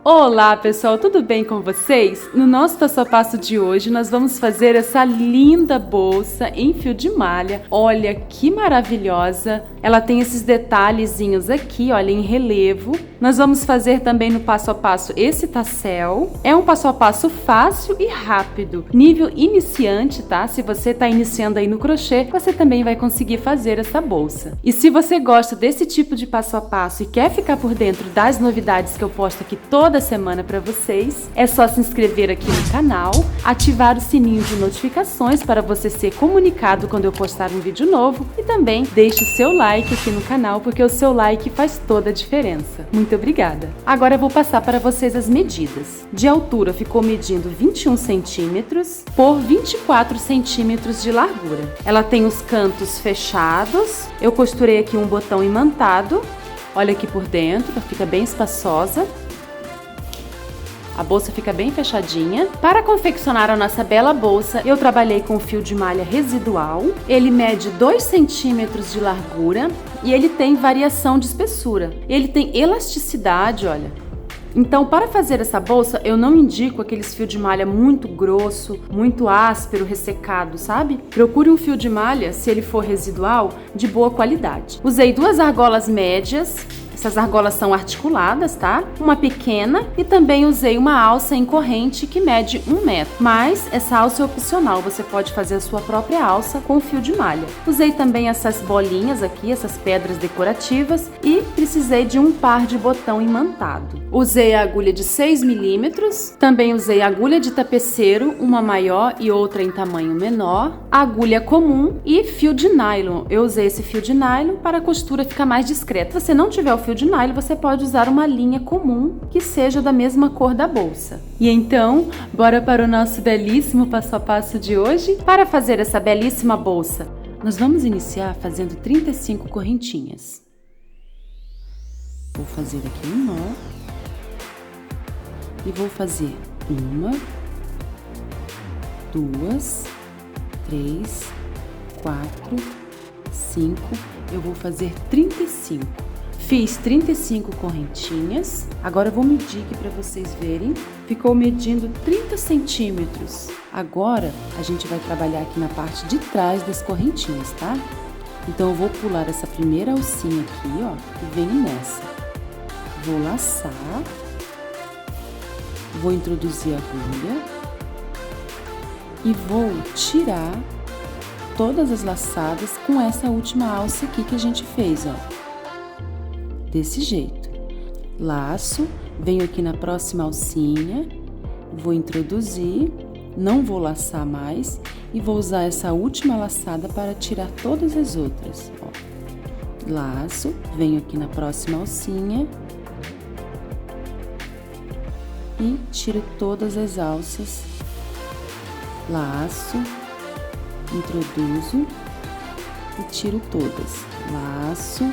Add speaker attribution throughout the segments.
Speaker 1: Olá pessoal, tudo bem com vocês? No nosso passo a passo de hoje nós vamos fazer essa linda bolsa em fio de malha. Olha que maravilhosa! Ela tem esses detalhezinhos aqui, olha, em relevo. Nós vamos fazer também no passo a passo esse tassel. É um passo a passo fácil e rápido, nível iniciante, tá? Se você está iniciando aí no crochê, você também vai conseguir fazer essa bolsa. E se você gosta desse tipo de passo a passo e quer ficar por dentro das novidades que eu posto aqui toda semana para vocês, é só se inscrever aqui no canal, ativar o sininho de notificações para você ser comunicado quando eu postar um vídeo novo e também deixe o seu like aqui no canal, porque o seu like faz toda a diferença. Muito obrigada! Agora eu vou passar para vocês as medidas. De altura ficou medindo 21 centímetros por 24 centímetros de largura. Ela tem os cantos fechados, eu costurei aqui um botão imantado, olha aqui por dentro, fica bem espaçosa. A bolsa fica bem fechadinha. Para confeccionar a nossa bela bolsa, eu trabalhei com fio de malha residual. Ele mede 2 centímetros de largura e ele tem variação de espessura. Ele tem elasticidade, olha. Então, para fazer essa bolsa, eu não indico aqueles fio de malha muito grosso, muito áspero, ressecado, sabe? Procure um fio de malha, se ele for residual, de boa qualidade. Usei 2 argolas médias. Essas argolas são articuladas, tá? Uma pequena e também usei uma alça em corrente que mede 1 metro. Mas essa alça é opcional, você pode fazer a sua própria alça com fio de malha. Usei também essas bolinhas aqui, essas pedras decorativas e precisei de um par de botão imantado. Usei a agulha de 6 milímetros, também usei a agulha de tapeceiro, uma maior e outra em tamanho menor, agulha comum e fio de nylon. Eu usei esse fio de nylon para a costura ficar mais discreta. Se você não tiver o fio de nylon, você pode usar uma linha comum que seja da mesma cor da bolsa. E então, bora para o nosso belíssimo passo a passo de hoje? Para fazer essa belíssima bolsa, nós vamos iniciar fazendo 35 correntinhas. Vou fazer aqui um nó e vou fazer 1, 2, 3, 4, 5, eu vou fazer 35. Fiz 35 correntinhas, agora eu vou medir aqui para vocês verem, ficou medindo 30 centímetros. Agora a gente vai trabalhar aqui na parte de trás das correntinhas, tá? Então eu vou pular essa primeira alcinha aqui, ó, e venho nessa. Vou laçar, vou introduzir a agulha e vou tirar todas as laçadas com essa última alça aqui que a gente fez, ó. Desse jeito. Laço, venho aqui na próxima alcinha, vou introduzir, não vou laçar mais e vou usar essa última laçada para tirar todas as outras, ó. Laço, venho aqui na próxima alcinha e tiro todas as alças. Laço, introduzo e tiro todas. Laço,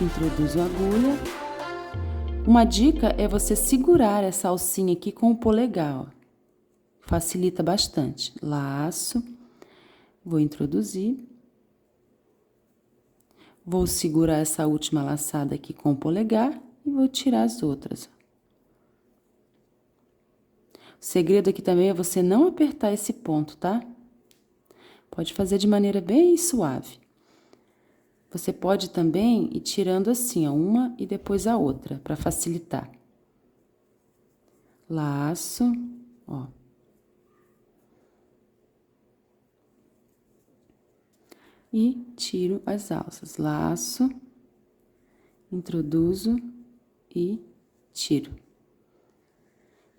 Speaker 1: introduzo a agulha. Uma dica é você segurar essa alcinha aqui com o polegar, ó. Facilita bastante. Laço, vou introduzir. Vou segurar essa última laçada aqui com o polegar e vou tirar as outras. O segredo aqui também é você não apertar esse ponto, tá? Pode fazer de maneira bem suave. Você pode também ir tirando assim, ó, uma e depois a outra, para facilitar. Laço, ó. E tiro as alças. Laço, introduzo e tiro.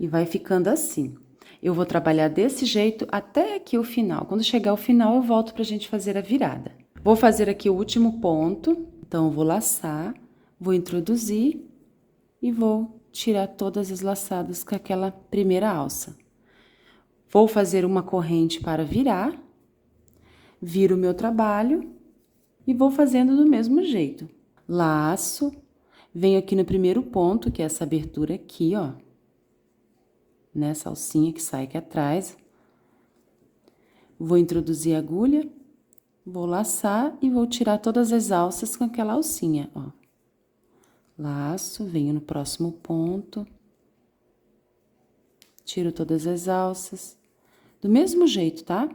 Speaker 1: E vai ficando assim. Eu vou trabalhar desse jeito até aqui o final. Quando chegar ao final, eu volto pra gente fazer a virada. Vou fazer aqui o último ponto. Então, eu vou laçar, vou introduzir e vou tirar todas as laçadas com aquela primeira alça. Vou fazer uma corrente para virar, viro o meu trabalho e vou fazendo do mesmo jeito. Laço, venho aqui no primeiro ponto, que é essa abertura aqui, ó. Nessa alcinha que sai aqui atrás. Vou introduzir a agulha, vou laçar e vou tirar todas as alças com aquela alcinha, ó. laço, venho no próximo ponto, tiro todas as alças, do mesmo jeito, tá?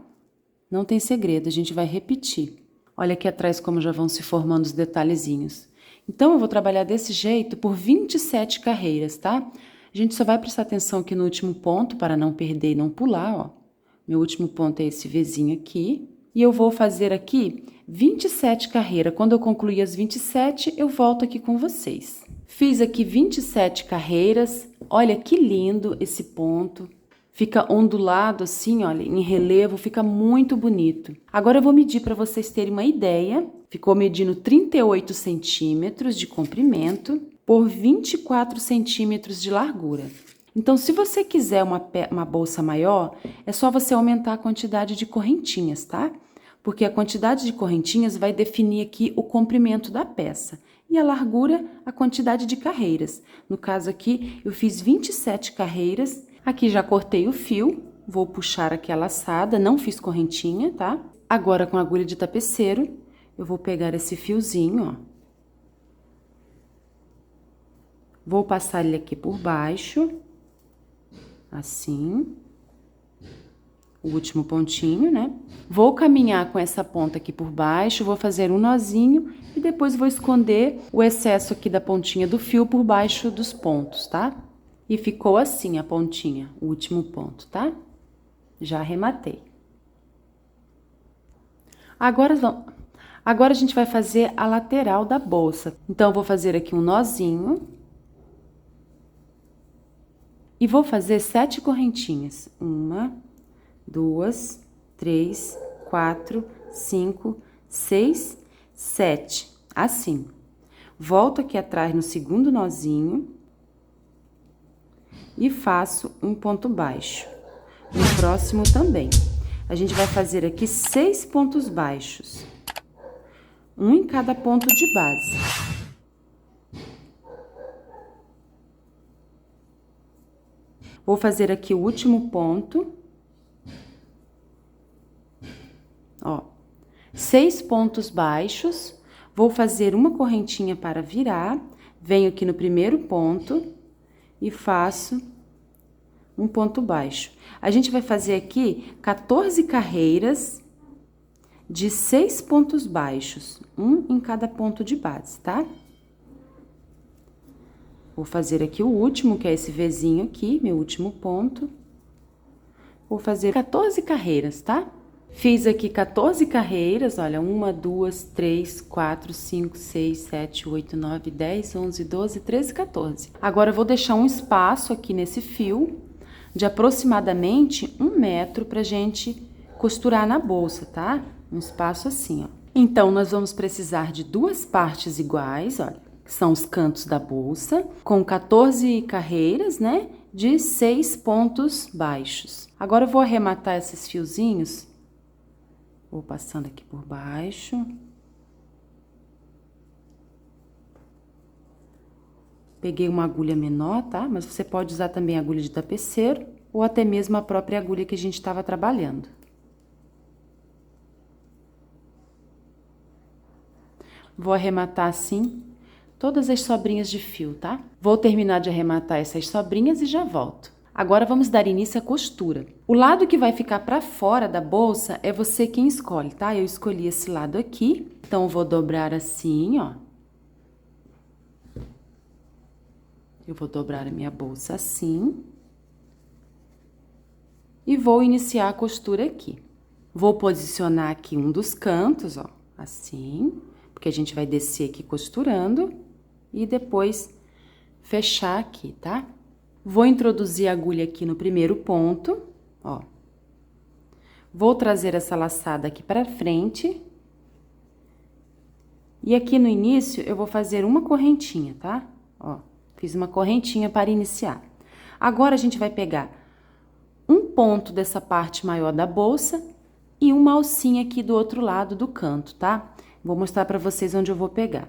Speaker 1: Não tem segredo, a gente vai repetir. Olha aqui atrás como já vão se formando os detalhezinhos. Então, eu vou trabalhar desse jeito por 27 carreiras, tá? A gente só vai prestar atenção aqui no último ponto para não perder e não pular, ó. Meu último ponto é esse Vzinho aqui. E eu vou fazer aqui 27 carreiras. Quando eu concluir as 27, eu volto aqui com vocês. Fiz aqui 27 carreiras. Olha que lindo esse ponto. Fica ondulado assim, olha, em relevo, fica muito bonito. Agora eu vou medir para vocês terem uma ideia. Ficou medindo 38 centímetros de comprimento por 24 centímetros de largura. Então, se você quiser uma bolsa maior, é só você aumentar a quantidade de correntinhas, tá? Porque a quantidade de correntinhas vai definir aqui o comprimento da peça. E a largura, a quantidade de carreiras. No caso aqui, eu fiz 27 carreiras. Aqui já cortei o fio, vou puxar aqui a laçada, não fiz correntinha, tá? Agora, com a agulha de tapeceiro, eu vou pegar esse fiozinho, ó. Vou passar ele aqui por baixo, assim. O último pontinho, né? Vou caminhar com essa ponta aqui por baixo, vou fazer um nozinho e depois vou esconder o excesso aqui da pontinha do fio por baixo dos pontos, tá? E ficou assim a pontinha, o último ponto, tá? Já arrematei. Agora a gente vai fazer a lateral da bolsa. Então, eu vou fazer aqui um nozinho. E vou fazer 7 correntinhas. 1, 2, 3, 4, 5, 6, 7. Assim. Volto aqui atrás no segundo nozinho. E faço um ponto baixo. No próximo também. A gente vai fazer aqui 6 pontos baixos. Um em cada ponto de base. Vou fazer aqui o último ponto. Ó, 6 pontos baixos. Vou fazer uma correntinha para virar. Venho aqui no primeiro ponto e faço um ponto baixo. A gente vai fazer aqui 14 carreiras de 6 pontos baixos, um em cada ponto de base, tá? Vou fazer aqui o último, que é esse Vzinho aqui, meu último ponto. Vou fazer 14 carreiras, tá? Fiz aqui 14 carreiras, olha, 1, 2, 3, 4, 5, 6, 7, 8, 9, 10, 11, 12, 13, 14. Agora, eu vou deixar um espaço aqui nesse fio de aproximadamente 1 metro pra gente costurar na bolsa, tá? Um espaço assim, ó. Então, nós vamos precisar de 2 partes iguais, olha. Que são os cantos da bolsa, com 14 carreiras, né, de 6 pontos baixos. Agora, eu vou arrematar esses fiozinhos, vou passando aqui por baixo. Peguei uma agulha menor, tá? Mas você pode usar também a agulha de tapeceiro, ou até mesmo a própria agulha que a gente estava trabalhando. Vou arrematar assim todas as sobrinhas de fio, tá? Vou terminar de arrematar essas sobrinhas e já volto. Agora, vamos dar início à costura. O lado que vai ficar pra fora da bolsa é você quem escolhe, tá? Eu escolhi esse lado aqui, então eu vou dobrar assim, ó. Eu vou dobrar a minha bolsa assim. E vou iniciar a costura aqui. Vou posicionar aqui um dos cantos, ó, assim, porque a gente vai descer aqui costurando. E depois fechar aqui, tá? Vou introduzir a agulha aqui no primeiro ponto, ó. Vou trazer essa laçada aqui pra frente. E aqui no início, eu vou fazer uma correntinha, tá? Ó, fiz uma correntinha para iniciar. Agora, a gente vai pegar um ponto dessa parte maior da bolsa e uma alcinha aqui do outro lado do canto, tá? Vou mostrar pra vocês onde eu vou pegar.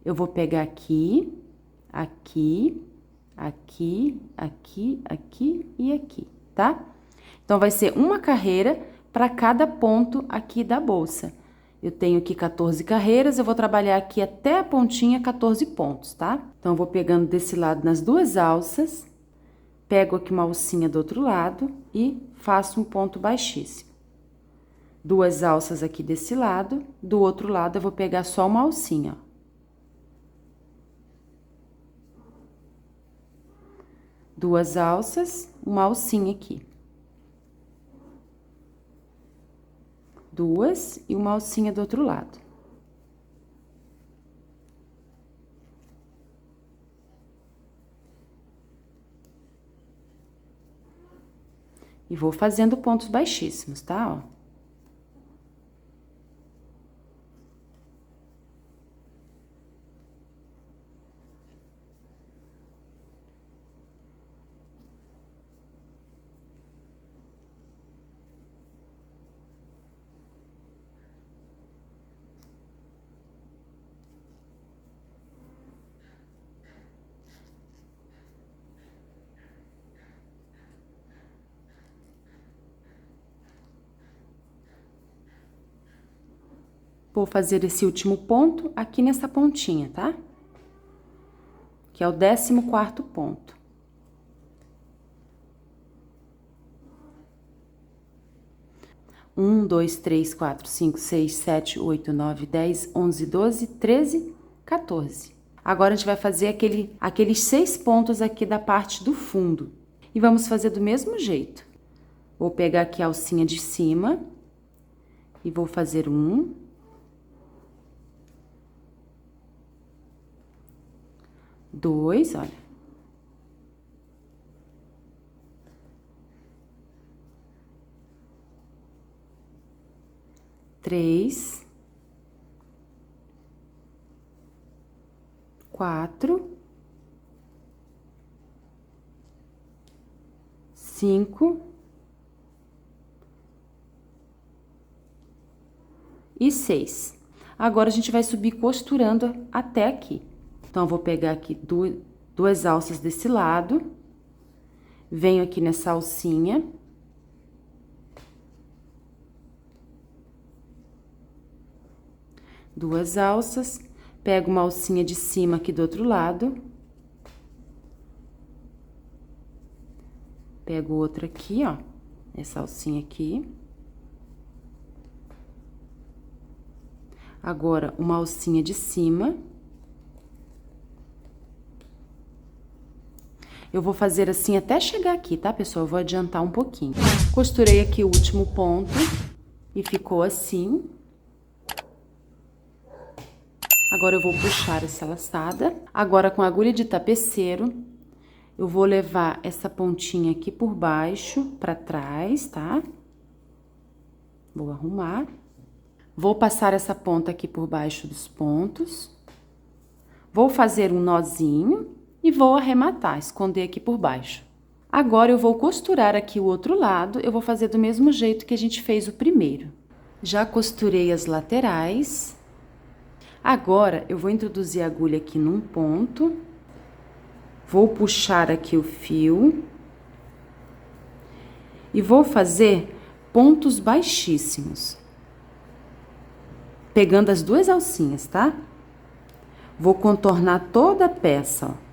Speaker 1: Eu vou pegar aqui, aqui, aqui, aqui, aqui e aqui, tá? Então, vai ser uma carreira para cada ponto aqui da bolsa. Eu tenho aqui 14 carreiras, eu vou trabalhar aqui até a pontinha 14 pontos, tá? Então, eu vou pegando desse lado nas duas alças, pego aqui uma alcinha do outro lado e faço um ponto baixíssimo. Duas alças aqui desse lado, do outro lado eu vou pegar só uma alcinha, ó. Duas alças, uma alcinha aqui. Duas e uma alcinha do outro lado. E vou fazendo pontos baixíssimos, tá? Ó. Vou fazer esse último ponto aqui nessa pontinha, tá? Que é o 14º ponto. Um, dois, três, quatro, cinco, seis, sete, oito, nove, 10, 11, 12, 13, 14. Agora, a gente vai fazer aqueles 6 pontos aqui da parte do fundo. E vamos fazer do mesmo jeito. Vou pegar aqui a alcinha de cima e vou fazer 1, 2, olha. 3, 4, 5 e 6. Agora, a gente vai subir costurando até aqui. Então, eu vou pegar aqui duas alças desse lado, venho aqui nessa alcinha. Duas alças, pego uma alcinha de cima aqui do outro lado. Pego outra aqui, ó, essa alcinha aqui. Agora, uma alcinha de cima. Eu vou fazer assim até chegar aqui, tá, pessoal? Eu vou adiantar um pouquinho. Costurei aqui o último ponto e ficou assim. Agora, eu vou puxar essa laçada. Agora, com a agulha de tapeceiro, eu vou levar essa pontinha aqui por baixo, pra trás, tá? Vou arrumar. Vou passar essa ponta aqui por baixo dos pontos. Vou fazer um nozinho e vou arrematar, esconder aqui por baixo. Agora, eu vou costurar aqui o outro lado. Eu vou fazer do mesmo jeito que a gente fez o primeiro. Já costurei as laterais. Agora, eu vou introduzir a agulha aqui num ponto, vou puxar aqui o fio e vou fazer pontos baixíssimos, pegando as duas alcinhas, tá? Vou contornar toda a peça, ó.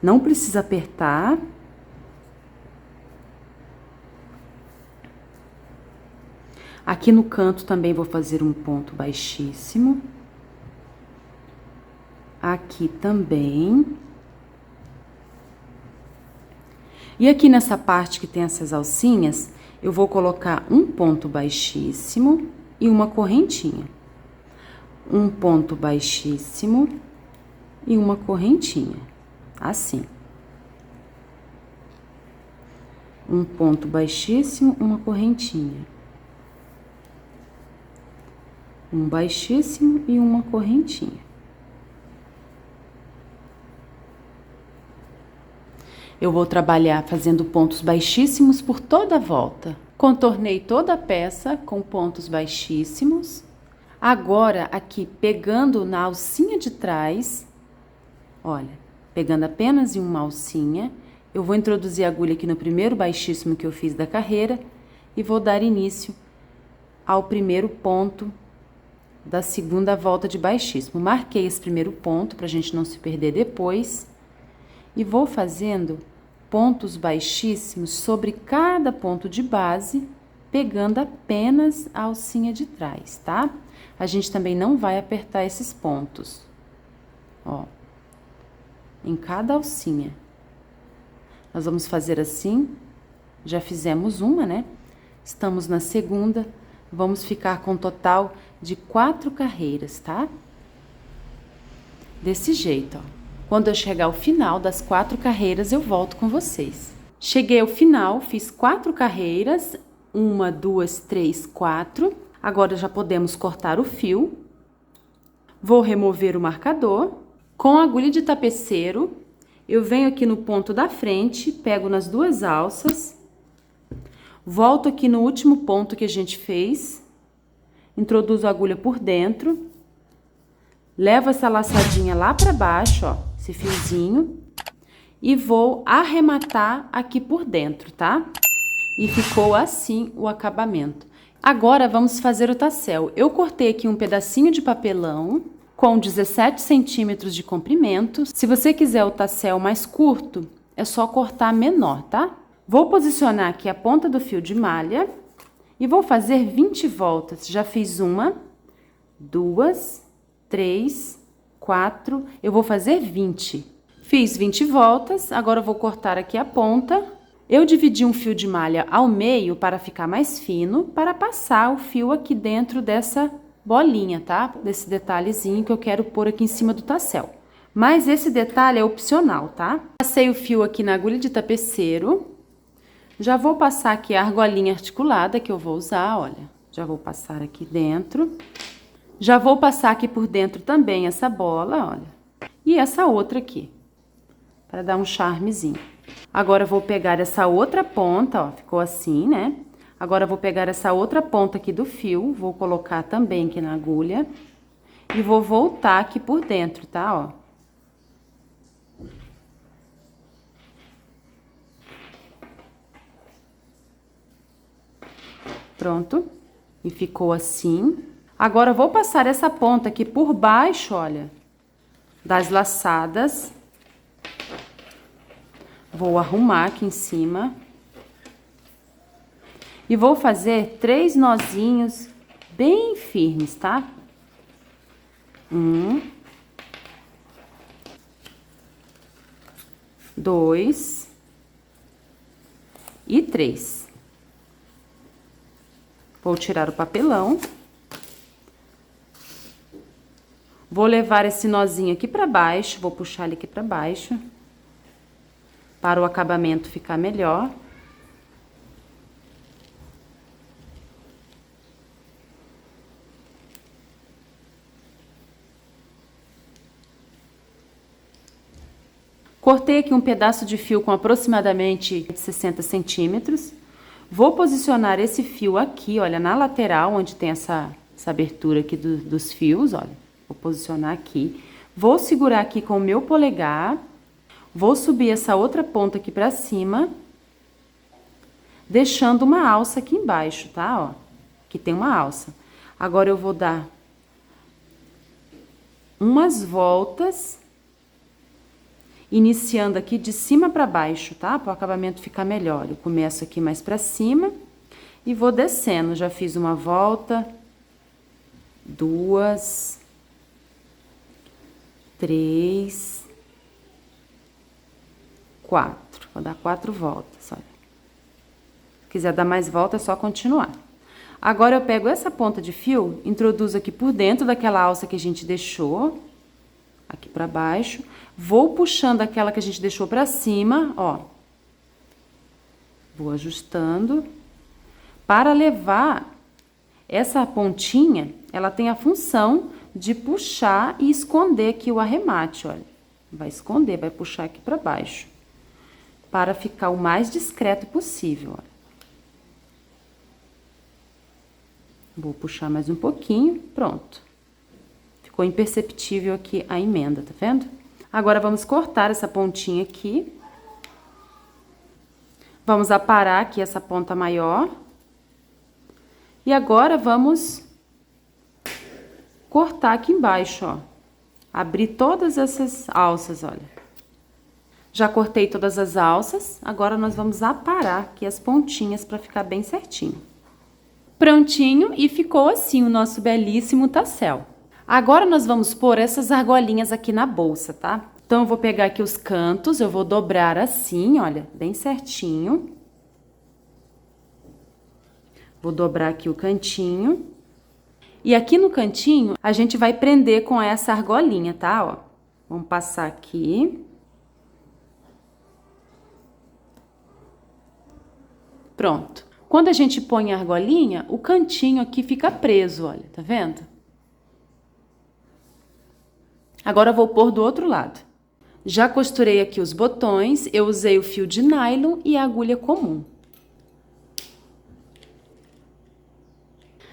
Speaker 1: Não precisa apertar. Aqui no canto também vou fazer um ponto baixíssimo. Aqui também. E aqui nessa parte que tem essas alcinhas, eu vou colocar um ponto baixíssimo e uma correntinha. Um ponto baixíssimo e uma correntinha, assim. Um ponto baixíssimo, uma correntinha. Um baixíssimo e uma correntinha. Eu vou trabalhar fazendo pontos baixíssimos por toda a volta. Contornei toda a peça com pontos baixíssimos. Agora, aqui, pegando na alcinha de trás, olha, pegando apenas em uma alcinha, eu vou introduzir a agulha aqui no primeiro baixíssimo que eu fiz da carreira e vou dar início ao primeiro ponto da segunda volta de baixíssimo. Marquei esse primeiro ponto pra gente não se perder depois. E vou fazendo pontos baixíssimos sobre cada ponto de base, pegando apenas a alcinha de trás, tá? A gente também não vai apertar esses pontos, ó, em cada alcinha. Nós vamos fazer assim, já fizemos uma, né? Estamos na segunda, vamos ficar com um total de 4 carreiras, tá? Desse jeito, ó. Quando eu chegar ao final das 4 carreiras, eu volto com vocês. Cheguei ao final, fiz 4 carreiras, 1, 2, 3, 4. Agora já podemos cortar o fio. Vou remover o marcador. Com a agulha de tapeceiro, eu venho aqui no ponto da frente, pego nas 2 alças, volto aqui no último ponto que a gente fez, introduzo a agulha por dentro, levo essa laçadinha lá pra baixo, ó, esse fiozinho, e vou arrematar aqui por dentro, tá? E ficou assim o acabamento. Agora vamos fazer o tassel. Eu cortei aqui um pedacinho de papelão com 17 centímetros de comprimento. Se você quiser o tassel mais curto, é só cortar menor, tá? Vou posicionar aqui a ponta do fio de malha e vou fazer 20 voltas. Já fiz 1, 2, 3, 4, eu vou fazer 20. Fiz 20 voltas, agora eu vou cortar aqui a ponta. Eu dividi um fio de malha ao meio para ficar mais fino, para passar o fio aqui dentro dessa bolinha, tá? Desse detalhezinho que eu quero pôr aqui em cima do tassel. Mas esse detalhe é opcional, tá? Passei o fio aqui na agulha de tapeceiro. Já vou passar aqui a argolinha articulada que eu vou usar, olha. Já vou passar aqui dentro. Já vou passar aqui por dentro também essa bola, olha. E essa outra aqui, para dar um charmezinho. Agora eu vou pegar essa outra ponta, ó, ficou assim, né? Agora eu vou pegar essa outra ponta aqui do fio, vou colocar também aqui na agulha. E vou voltar aqui por dentro, tá, ó. Pronto. E ficou assim. Agora, eu vou passar essa ponta aqui por baixo, olha, das laçadas. Vou arrumar aqui em cima. E vou fazer 3 nozinhos bem firmes, tá? 1, 2 e 3. Vou tirar o papelão. Vou levar esse nozinho aqui pra baixo, vou puxar ele aqui pra baixo, para o acabamento ficar melhor. Cortei aqui um pedaço de fio com aproximadamente 60 centímetros. Vou posicionar esse fio aqui, olha, na lateral, onde tem essa abertura aqui dos fios, olha. Vou posicionar aqui. Vou segurar aqui com o meu polegar. Vou subir essa outra ponta aqui pra cima, deixando uma alça aqui embaixo, tá? Ó, aqui tem uma alça. Agora eu vou dar umas voltas, iniciando aqui de cima pra baixo, tá? Para o acabamento ficar melhor. Eu começo aqui mais pra cima e vou descendo. Já fiz uma volta, 2, 3, 4. Vou dar 4 voltas, olha. Se quiser dar mais voltas, é só continuar. Agora, eu pego essa ponta de fio, introduzo aqui por dentro daquela alça que a gente deixou, aqui pra baixo. Vou puxando aquela que a gente deixou pra cima, ó. Vou ajustando. Para levar essa pontinha, ela tem a função de puxar e esconder aqui o arremate, olha. Vai esconder, vai puxar aqui pra baixo. Para ficar o mais discreto possível, olha. Vou puxar mais um pouquinho, pronto. Ficou imperceptível aqui a emenda, tá vendo? Agora, vamos cortar essa pontinha aqui. Vamos aparar aqui essa ponta maior. E agora, vamos cortar aqui embaixo, ó. Abrir todas essas alças, olha. Já cortei todas as alças, agora nós vamos aparar aqui as pontinhas para ficar bem certinho. Prontinho, e ficou assim o nosso belíssimo tassel. Agora nós vamos pôr essas argolinhas aqui na bolsa, tá? Então, eu vou pegar aqui os cantos, eu vou dobrar assim, olha, bem certinho. Vou dobrar aqui o cantinho. E aqui no cantinho, a gente vai prender com essa argolinha, tá? Ó, vamos passar aqui. Pronto. Quando a gente põe a argolinha, o cantinho aqui fica preso, olha, tá vendo? Agora eu vou pôr do outro lado. Já costurei aqui os botões, eu usei o fio de nylon e a agulha comum.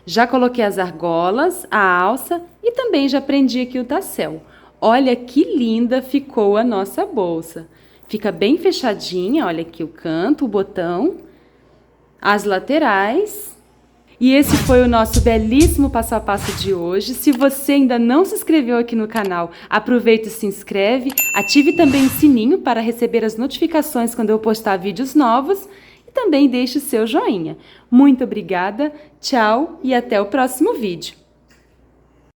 Speaker 1: Já coloquei as argolas, a alça e também já prendi aqui o tassel. Olha que linda ficou a nossa bolsa. Fica bem fechadinha, olha aqui o canto, o botão, as laterais. E esse foi o nosso belíssimo passo a passo de hoje. Se você ainda não se inscreveu aqui no canal, aproveita e se inscreve. Ative também o sininho para receber as notificações quando eu postar vídeos novos. E também deixe o seu joinha. Muito obrigada, tchau e até o próximo vídeo.